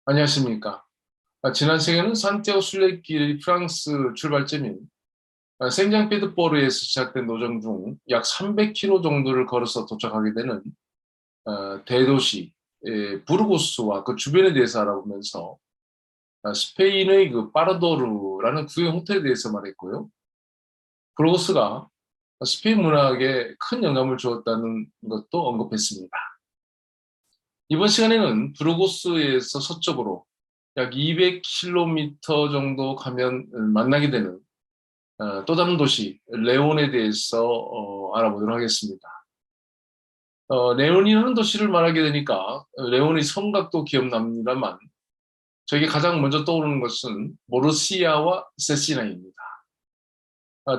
안녕하십니까. 지난 시간은 산티아고 순례길의 프랑스 출발점인 생장페드보르에서 시작된 노정 중 약 300km 정도를 걸어서 도착하게 되는 대도시 부르고스와 그 주변에 대해서 알아보면서 스페인의 그 파라도르라는 구형 호텔에 대해서 말했고요. 부르고스가 스페인 문화에 큰 영감을 주었다는 것도 언급했습니다. 이번 시간에는 부르고스에서 서쪽으로 약 200km 정도 가면 만나게 되는 또 다른 도시 레온에 대해서 알아보도록 하겠습니다. 레온이라는 도시를 말하게 되니까 레온의 성곽도 기억납니다만 저에게 가장 먼저 떠오르는 것은 모르시아와 세시나입니다.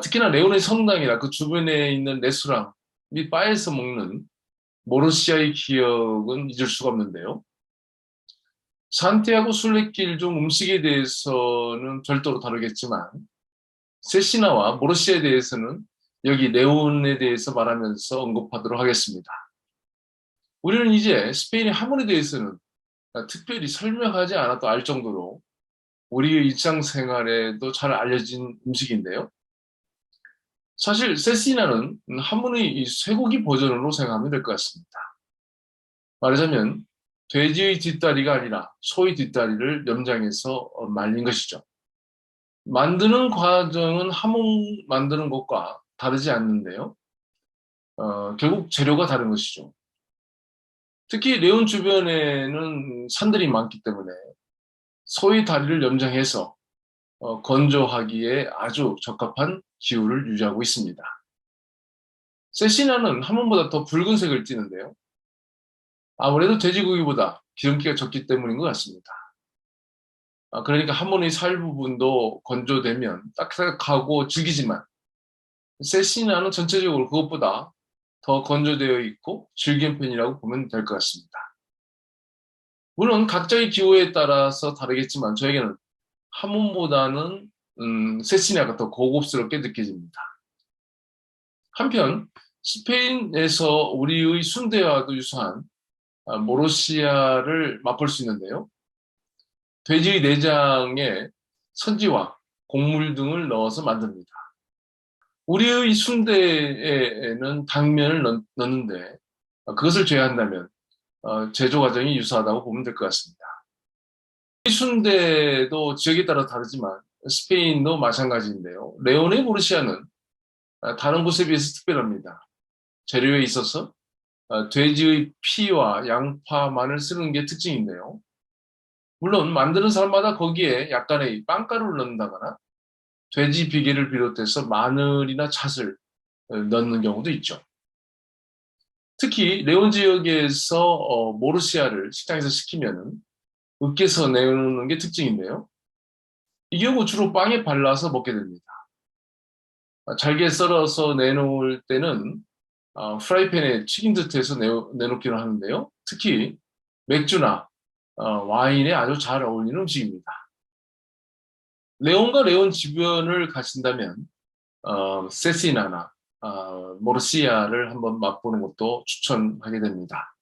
특히나 레온의 성당이나 그 주변에 있는 레스토랑 및 바에서 먹는 모르시아의 기억은 잊을 수가 없는데요. 산티아고 순례길 중 음식에 대해서는 별도로 다루겠지만 세시나와 모르시아에 대해서는 여기 레온에 대해서 말하면서 언급하도록 하겠습니다. 우리는 이제 스페인의 하모니에 대해서는 특별히 설명하지 않아도 알 정도로 우리의 일상생활에도 잘 알려진 음식인데요. 사실 세시나는 하모니의 쇠고기 버전으로 생각하면 될 것 같습니다. 말하자면 돼지의 뒷다리가 아니라 소의 뒷다리를 염장해서 말린 것이죠. 만드는 과정은 하몽 만드는 것과 다르지 않는데요. 결국 재료가 다른 것이죠. 특히 레온 주변에는 산들이 많기 때문에 소의 다리를 염장해서 건조하기에 아주 적합한 기후를 유지하고 있습니다. 세시나는 하몽보다 더 붉은색을 띠는데요. 아무래도 돼지고기보다 기름기가 적기 때문인 것 같습니다. 그러니까 하모의 살 부분도 건조되면 딱딱하고 질기지만 세시나는 전체적으로 그것보다 더 건조되어 있고 질긴 편이라고 보면 될 것 같습니다. 물론 각자의 기호에 따라서 다르겠지만 저에게는 하몬보다는 세시나가 더 고급스럽게 느껴집니다. 한편 스페인에서 우리의 순대와도 유사한 모로시아를 맛볼 수 있는데요. 돼지의 내장에 선지와 곡물 등을 넣어서 만듭니다. 우리의 순대에는 당면을 넣는데 그것을 제외한다면 제조 과정이 유사하다고 보면 될 것 같습니다. 이 순대도 지역에 따라 다르지만 스페인도 마찬가지인데요. 레오네 보르시아는 다른 곳에 비해서 특별합니다. 재료에 있어서 돼지의 피와 양파만을 쓰는 게 특징인데요. 물론 만드는 사람마다 거기에 약간의 빵가루를 넣는다거나 돼지 비계를 비롯해서 마늘이나 잣을 넣는 경우도 있죠. 특히 레온 지역에서 모르시아를 식당에서 시키면은 으깨서 내놓는 게 특징인데요. 이 경우 주로 빵에 발라서 먹게 됩니다. 잘게 썰어서 내놓을 때는 프라이팬에 튀긴 듯해서 내놓기로 하는데요. 특히 맥주나 와인에 아주 잘 어울리는 음식입니다. 레온과 레온 주변을 가신다면 세시나나 모르시아를 한번 맛보는 것도 추천하게 됩니다.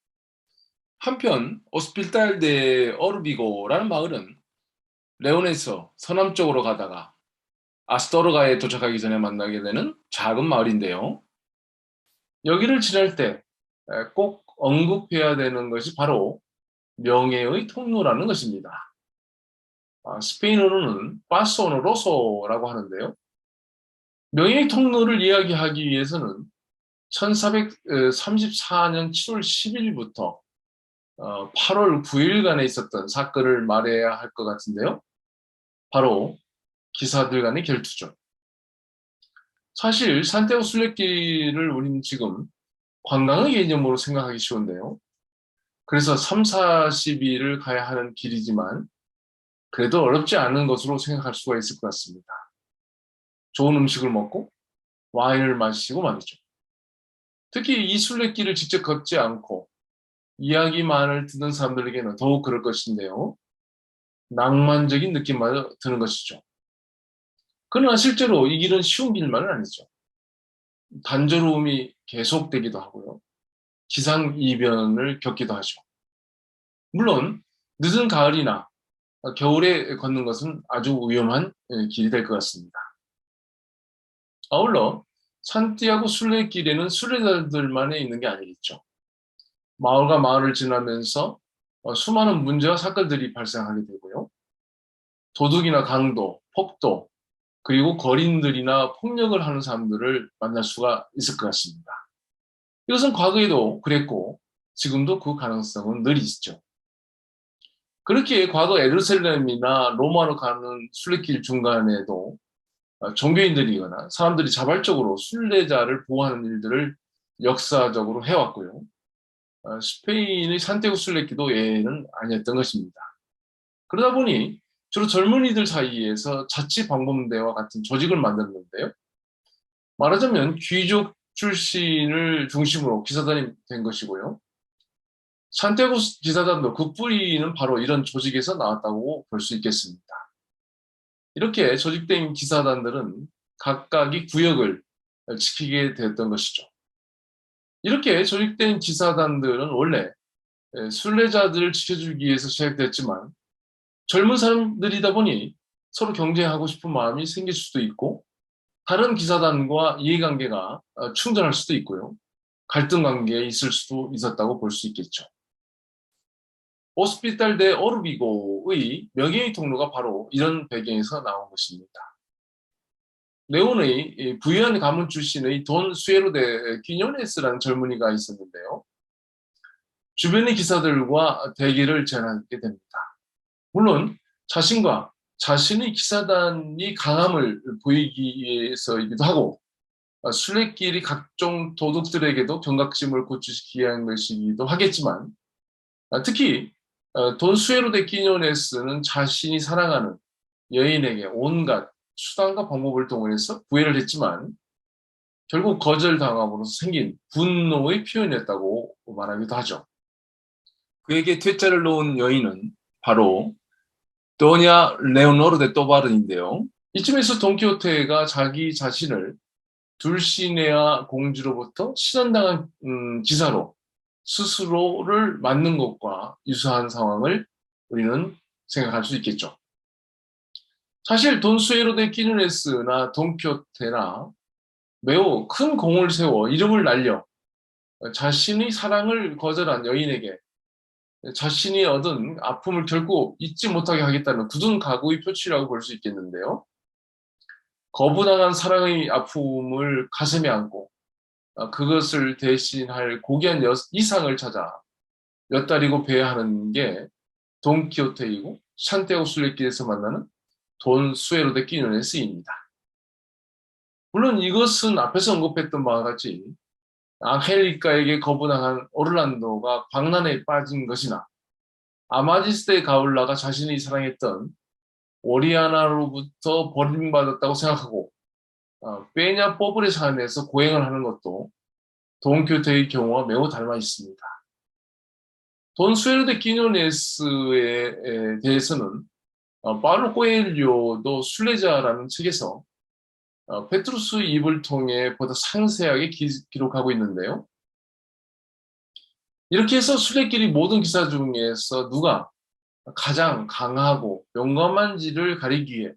한편 오스필탈 데 어르비고라는 마을은 레온에서 서남쪽으로 가다가 아스토르가에 도착하기 전에 만나게 되는 작은 마을인데요. 여기를 지날 때 꼭 언급해야 되는 것이 바로 명예의 통로라는 것입니다. 스페인어로는 파소노 로소라고 하는데요. 명예의 통로를 이야기하기 위해서는 1434년 7월 10일부터 8월 9일간에 있었던 사건을 말해야 할 것 같은데요. 바로 기사들 간의 결투죠. 사실 산티아고 순례길을 우리는 지금 관광의 개념으로 생각하기 쉬운데요. 그래서 3, 40일을 가야 하는 길이지만 그래도 어렵지 않은 것으로 생각할 수가 있을 것 같습니다. 좋은 음식을 먹고 와인을 마시고 말이죠. 특히 이 순례길을 직접 걷지 않고 이야기만을 듣는 사람들에게는 더욱 그럴 것인데요. 낭만적인 느낌만 드는 것이죠. 그러나 실제로 이 길은 쉬운 길만은 아니죠. 단조로움이 계속되기도 하고요. 기상이변을 겪기도 하죠. 물론 늦은 가을이나 겨울에 걷는 것은 아주 위험한 길이 될 것 같습니다. 아울러 산티아고 순례길에는 순례자들만이 있는 게 아니겠죠. 마을과 마을을 지나면서 수많은 문제와 사건들이 발생하게 되고요. 도둑이나 강도, 폭도, 그리고 거린들이나 폭력을 하는 사람들을 만날 수가 있을 것 같습니다. 이것은 과거에도 그랬고 지금도 그 가능성은 늘 있죠. 그렇게 과거 예루살렘이나 로마로 가는 순례길 중간에도 종교인들이거나 사람들이 자발적으로 순례자를 보호하는 일들을 역사적으로 해왔고요. 스페인의 산티아고 순례길도 예외는 아니었던 것입니다. 그러다 보니 주로 젊은이들 사이에서 자치방범대와 같은 조직을 만들었는데요. 말하자면 귀족 출신을 중심으로 기사단이 된 것이고요. 산티아고 기사단도 그 뿌리는 바로 이런 조직에서 나왔다고 볼 수 있겠습니다. 이렇게 조직된 기사단들은 각각의 구역을 지키게 되었던 것이죠. 이렇게 조직된 기사단들은 원래 순례자들을 지켜주기 위해서 시작됐지만 젊은 사람들이다 보니 서로 경쟁하고 싶은 마음이 생길 수도 있고 다른 기사단과 이해관계가 충돌할 수도 있고요. 갈등 관계에 있을 수도 있었다고 볼 수 있겠죠. 오스피탈 데 오르비고의 명예의 통로가 바로 이런 배경에서 나온 것입니다. 레온의 부유한 가문 출신의 돈 수에로 데 키뇨네스라는 젊은이가 있었는데요. 주변의 기사들과 대기를 제안하게 됩니다. 물론 자신과 자신의 기사단이 강함을 보이기 위해서이기도 하고 순례길이 각종 도둑들에게도 경각심을 고취시키기 위한 것이기도 하겠지만 특히 돈 수에로 데 키뇨네스는 자신이 사랑하는 여인에게 온갖 수단과 방법을 동원해서 구애를 했지만 결국 거절당함으로써 생긴 분노의 표현이었다고 말하기도 하죠. 그에게 퇴짜를 놓은 여인은 바로 도냐 레오노르 데 또바른인데요. 이쯤에서 돈키호테가 자기 자신을 둘시네아 공주로부터 시전당한 기사로 스스로를 맞는 것과 유사한 상황을 우리는 생각할 수 있겠죠. 사실 돈 수에로 데 키누네스나 돈키호테나 매우 큰 공을 세워 이름을 날려 자신의 사랑을 거절한 여인에게 자신이 얻은 아픔을 결코 잊지 못하게 하겠다는 굳은 각오의 표시라고 볼 수 있겠는데요. 거부당한 사랑의 아픔을 가슴에 안고 그것을 대신할 고귀한 이상을 찾아 몇 달이고 배야 하는 게 돈키호테이고 산티아고 순례길에서 만나는 돈 수에로 데 키누네스입니다. 물론 이것은 앞에서 언급했던 바와 같이 앙헬리카에게 거부당한 오를란도가 광란에 빠진 것이나 아마디스 가울라가 자신이 사랑했던 오리아나로부터 버림받았다고 생각하고 페냐 뽀브레 산에서 고행을 하는 것도 돈키호테의 경우와 매우 닮아 있습니다. 돈 수에로 데 키뇨네스에 대해서는 파울로 코엘료도 순례자라는 책에서 페트루스 입을 통해 보다 상세하게 기록하고 있는데요. 이렇게 해서 순례길이 모든 기사 중에서 누가 가장 강하고 용감한지를 가리기 위해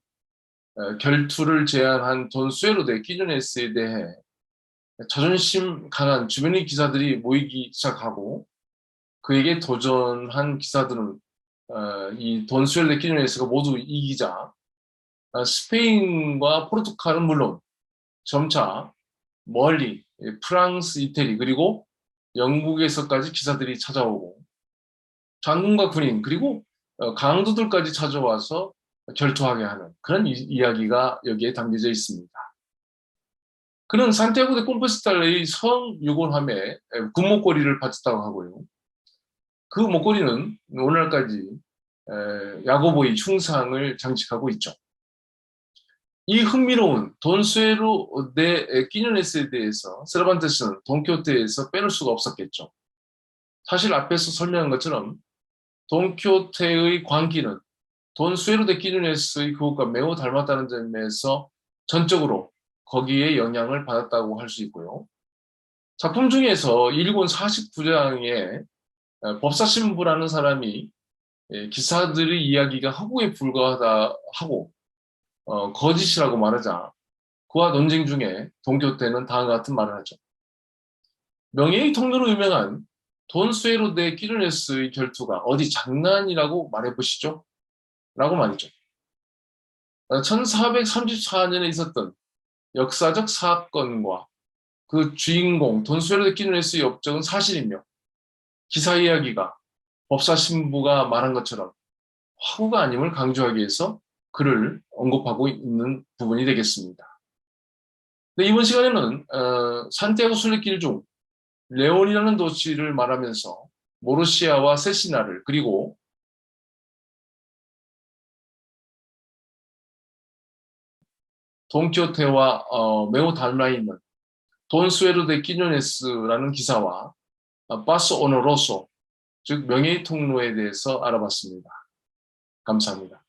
결투를 제안한 돈 수에로 데 키뇨네스에 대해 자존심 강한 주변의 기사들이 모이기 시작하고 그에게 도전한 기사들은 이 돈 수에로 데 키뇨네스가 모두 이기자 스페인과 포르투갈은 물론 점차 멀리 프랑스, 이태리 그리고 영국에서까지 기사들이 찾아오고 장군과 군인 그리고 강도들까지 찾아와서 결투하게 하는 그런 이야기가 여기에 담겨져 있습니다. 그는 산티아고 데 콤포스텔라의 성유골함에 금목걸이를 바쳤다고 하고요. 그 목걸이는 오늘날까지 야고보의 흉상을 장식하고 있죠. 이 흥미로운 돈 수에로 데 키뇨네스에 대해서 세르반테스는 돈키호테에서 빼놓을 수가 없었겠죠. 사실 앞에서 설명한 것처럼 돈키호테의 광기는 돈 수에로 데 키뇨네스의 그것과 매우 닮았다는 점에서 전적으로 거기에 영향을 받았다고 할 수 있고요. 작품 중에서 1권 49장에 법사신부라는 사람이 기사들의 이야기가 허구에 불과하다 하고 거짓이라고 말하자 그와 논쟁 중에 동교태는 다음과 같은 말을 하죠. 명예의 통로로 유명한 돈 수에로 데 끼르네스의 결투가 어디 장난이라고 말해보시죠? 라고 말이죠. 1434년에 있었던 역사적 사건과 그 주인공 돈 수에로 데 끼르네스의 업적은 사실이며 기사 이야기가 법사 신부가 말한 것처럼 허구가 아님을 강조하기 위해서 그를 언급하고 있는 부분이 되겠습니다. 네, 이번 시간에는 산티아고 순례길 중 레온이라는 도시를 말하면서 모르시아와 세시나를 그리고 돈키호테와 매우 닮아 있는 돈 수에로 데 끼뇨네스라는 기사와 바스 오노로소 즉 명예의 통로에 대해서 알아봤습니다. 감사합니다.